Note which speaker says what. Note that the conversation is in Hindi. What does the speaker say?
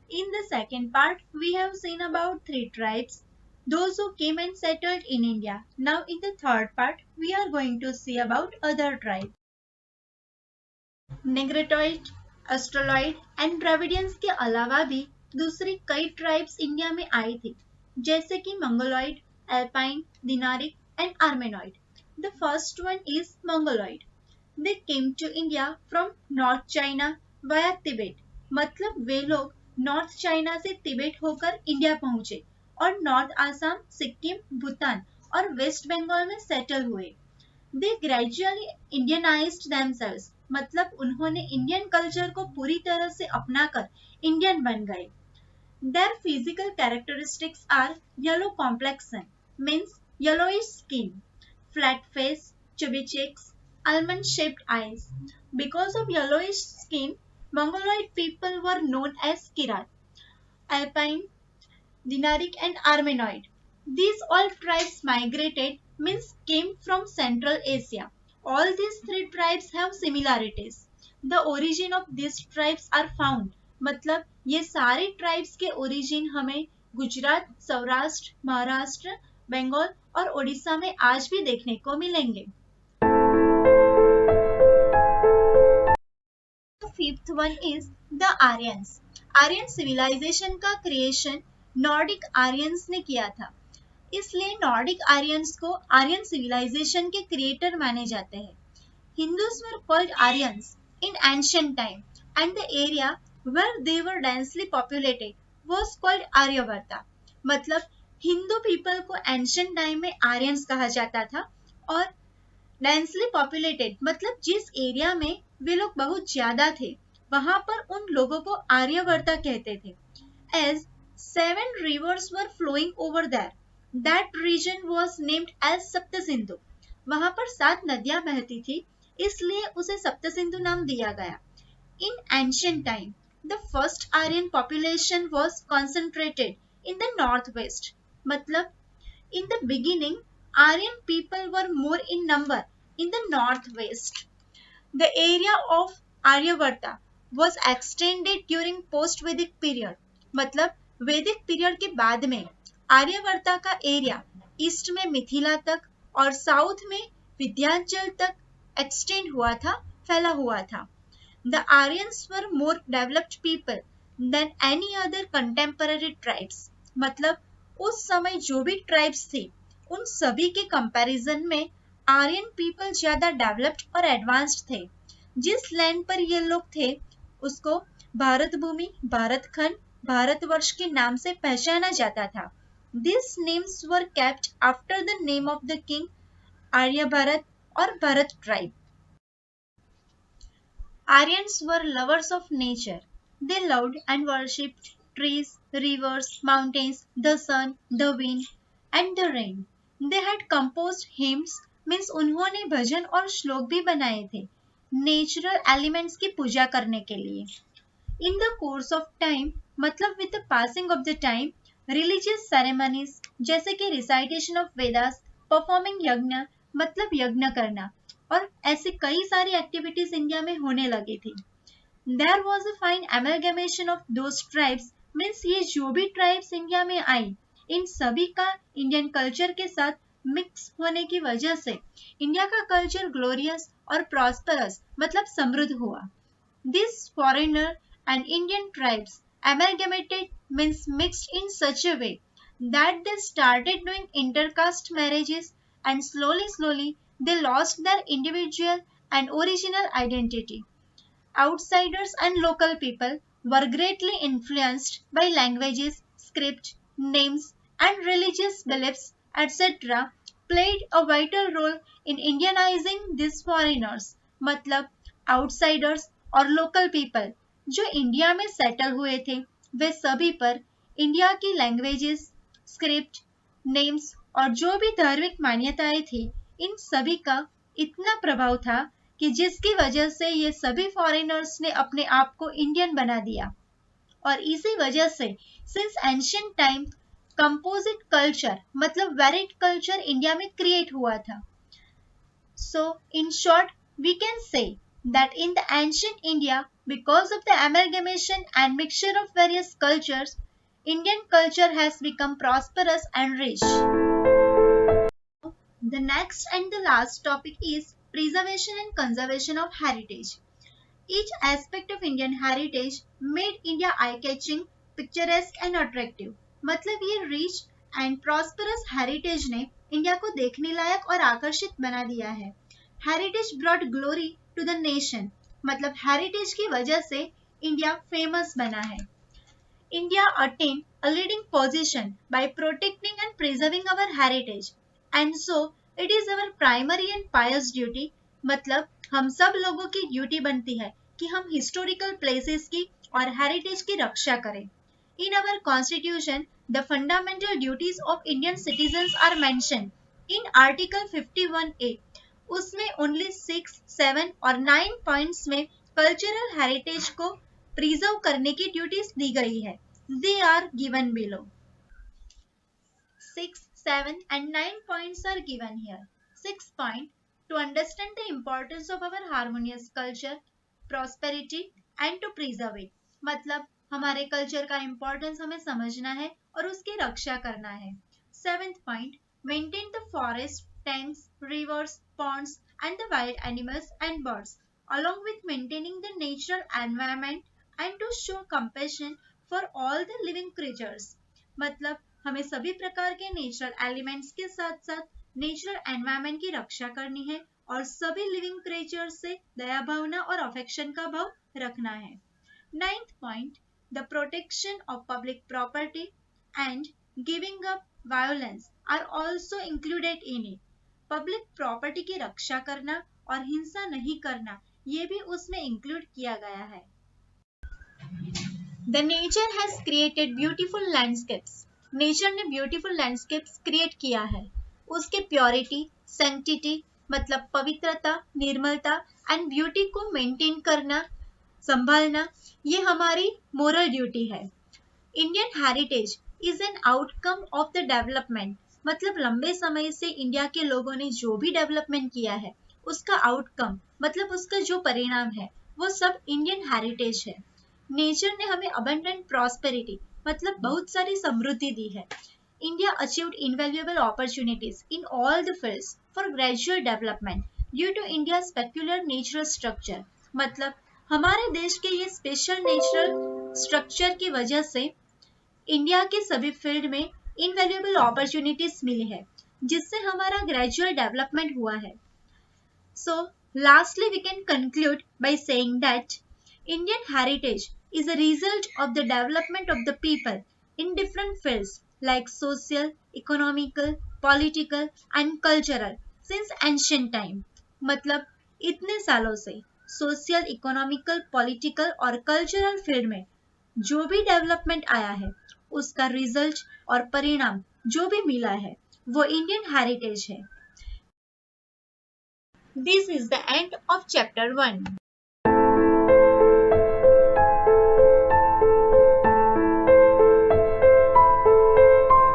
Speaker 1: In the second part, we have seen about three tribes, those who came and settled in India. Now, in the third part, we are going to see about other tribes. Negritoid, Australoid and Dravidians के अलावा भी दूसरी कई ट्राइब्स इंडिया में आई थी, जैसे कि Mongoloid, Alpine, Dinaric and Armenoid. The first one is Mongoloid. They came to India from north China via Tibet. मतलब वे लोग नॉर्थ चाइना से तिबेट होकर इंडिया पहुंचे और नॉर्थ आसाम, सिक्किम, भूटान और वेस्ट बंगाल में सेटल हुए. दे ग्रेजुअली इंडियनाइज्ड देमसेल्व्स. मतलब उन्होंने इंडियन कल्चर को पूरी तरह से अपनाकर इंडियन बन गए. Their physical characteristics are yellow complexion, means yellowish skin, flat face, chubby cheeks, almond-shaped eyes. Because of yellowish skin, Mongoloid people were known as Kirat, Alpine, Dinaric and Armenoid. These all tribes migrated, means came from Central Asia. All these three tribes have similarities. The origin of these tribes are found. मतलब ये सारे ट्राइब्स के ओरिजिन हमें गुजरात, सौराष्ट्र, महाराष्ट्र, बंगाल और उड़ीसा में आज भी देखने को मिलेंगे. Fifth one is the Aryans. Aryan civilisation का क्रिएशन नॉर्डिक आर्यंस ने किया था, इसलिए नॉर्डिक आर्यंस को आर्यन सिविलाइजेशन के क्रिएटर माने जाते हैं. Hindus were called Aryans in ancient time, and the area where they were densely populated was called Aryavarta. मतलब हिंदू पीपल को एंशियंट टाइम में आर्यंस कहा जाता था और डेंसली पॉपुलेटेड मतलब जिस एरिया में वे लोग बहुत ज्यादा थे वहां पर उन लोगों को आर्यवर्ता कहते थे. As 7 rivers were flowing over there, that region was named as Saptasindhu. वहां पर 7 नदियां बहती थी, इसलिए उसे सप्तसिंधु नाम दिया गया. In ancient time, the first Aryan population was concentrated in the northwest. मतलब in the beginning, Aryan people were more in number in the northwest. The area of Aryavarta was extended during post-Vedic period. मतलब वैदिक पीरियड के बाद में आर्यवर्ता का एरिया ईस्ट में मिथिला तक और साउथ में विंध्याचल तक एक्सटेंड हुआ था, फैला हुआ था. The Aryans were more developed people than any other contemporary tribes. मतलब उस समय जो भी ट्राइब्स थे उन सभी के कंपैरिजन में आर्यन पीपल ज्यादा डेवलप्ड और एडवांस्ड थे. जिस लैंड पर ये लोग थे उसको भारत भूमि, भारत खंड, भारतवर्ष के नाम से पहचाना जाता था. These names were kept after the name of the king Aryabharat or Bharat tribe. Aryans were lovers of nature. They loved and worshipped trees, rivers, mountains, the sun, the wind, and the rain. They had composed hymns, means उन्होंने भजन और श्लोक भी बनाए थे नेचुरल एलिमेंट्स की पूजा करने के लिए. In the course of time, मतलब with the passing of the time, religious ceremonies जैसे कि recitation of Vedas, performing यज्ञ मतलब यज्ञ करना और ऐसे कई सारी एक्टिविटीज इंडिया में होने लगी थी. There was a fine amalgamation of those tribes, means ये जो भी ट्राइब्स इंडिया में आई इन सभी का इंडियन कल्चर के साथ मिक्स होने की वजह से इंडिया का कल्चर ग्लोरियस और प्रॉस्परस मतलब समृद्ध हुआ. This foreigner and Indian tribes amalgamated means mixed in such a way that they started doing intercaste marriages and slowly they lost their individual and original identity. Outsiders and local people were greatly influenced by languages, script, names and religious beliefs etc. played a vital role in Indianizing these foreigners. मतलब outsiders और लोकल पीपल जो इंडिया में सेटल हुए थे वे सभी पर इंडिया की लैंग्वेजेस, स्क्रिप्ट, नेम्स और जो भी धार्मिक मान्यताएं थी इन सभी का इतना प्रभाव था कि जिसकी वजह से ये सभी फॉरेनर्स ने अपने आप को इंडियन बना दिया. और इसी वजह से since ancient time composite culture मतलब वेरिड कल्चर इंडिया में क्रिएट हुआ था. So, in short, we can say that in the ancient India, Because of the amalgamation and mixture of various cultures, Indian culture has become prosperous and rich. The next and the last topic is preservation and conservation of heritage. Each aspect of Indian heritage made India eye-catching, picturesque and attractive. मतलब ये रिच एंड प्रॉस्परस हेरिटेज ने इंडिया को देखने लायक और आकर्षित बना दिया है. Heritage brought glory to the nation. मतलब हेरिटेज की वजह से इंडिया फेमस बना है. India attained a leading position by protecting and preserving our heritage, and so it is our primary and pious duty. मतलब हम सब लोगों की ड्यूटी बनती है कि हम हिस्टोरिकल प्लेसेस की और हेरिटेज की रक्षा करें. In our constitution, the fundamental duties of Indian citizens are mentioned in Article 51A. उसमें only 6, 7 और 9 पॉइंट्स में कल्चरल हेरिटेज को प्रिजर्व करने की ड्यूटीज दी गई है. They are given below. 6, 7 and 9 points are given here. 6 point, to understand the importance of our harmonious culture, prosperity and to preserve it. मतलब हमारे कल्चर का इम्पोर्टेंस हमें समझना है और उसकी रक्षा करना है. 7th point, maintain the forest, tanks, rivers, ponds and the wild animals and birds along with maintaining the natural environment and to show compassion for all the living creatures. मतलब हमें सभी प्रकार के नेचुरल एलिमेंट्स के साथ साथ नेचुरल एनवायरनमेंट की रक्षा करनी है और सभी लिविंग क्रिएचर्स से दया भावना और अफेक्शन का भाव रखना है. 9th point, the protection of public property and giving up violence are also included in it. Public property की रक्षा करना और हिंसा नहीं करना ये भी उसमें इंक्लूड किया गया है. The nature has created beautiful landscapes. Nature ने ब्यूटीफुल लैंडस्केप्स क्रिएट किया है. उसके प्योरिटी, सैंक्टिटी मतलब पवित्रता, निर्मलता एंड ब्यूटी को मेंटेन करना, संभालना ये हमारी मोरल ड्यूटी है. Indian heritage is an outcome of the development. मतलब लंबे समय से इंडिया के लोगों ने जो भी डेवलपमेंट किया है उसका आउटकम मतलब उसका जो परिणाम है वो सब इंडियन हेरिटेज है. नेचर ने हमें अबंडेंट प्रॉस्पेरिटी मतलब बहुत सारी समृद्धि दी है. India achieved invaluable opportunities in all the fields for gradual development due to India peculiar natural structure. मतलब हमारे देश के ये स्पेशल नेचुरल स्ट्रक्चर की वजह से इंडिया के सभी फील्ड में इनवैल्यूएबल अपॉर्चुनिटीज मिली है जिससे हमारा ग्रेजुअल डेवलपमेंट हुआ है. So lastly we can conclude by saying that Indian heritage is a result of the development of the people in different fields like social, economical, political and cultural since ancient time. मतलब इतने सालों से सोशल, इकोनॉमिकल, पॉलिटिकल और कल्चरल फील्ड में जो भी डेवलपमेंट आया है उसका रिजल्ट और परिणाम जो भी मिला है वो इंडियन हेरिटेज है. This is the end of chapter 1.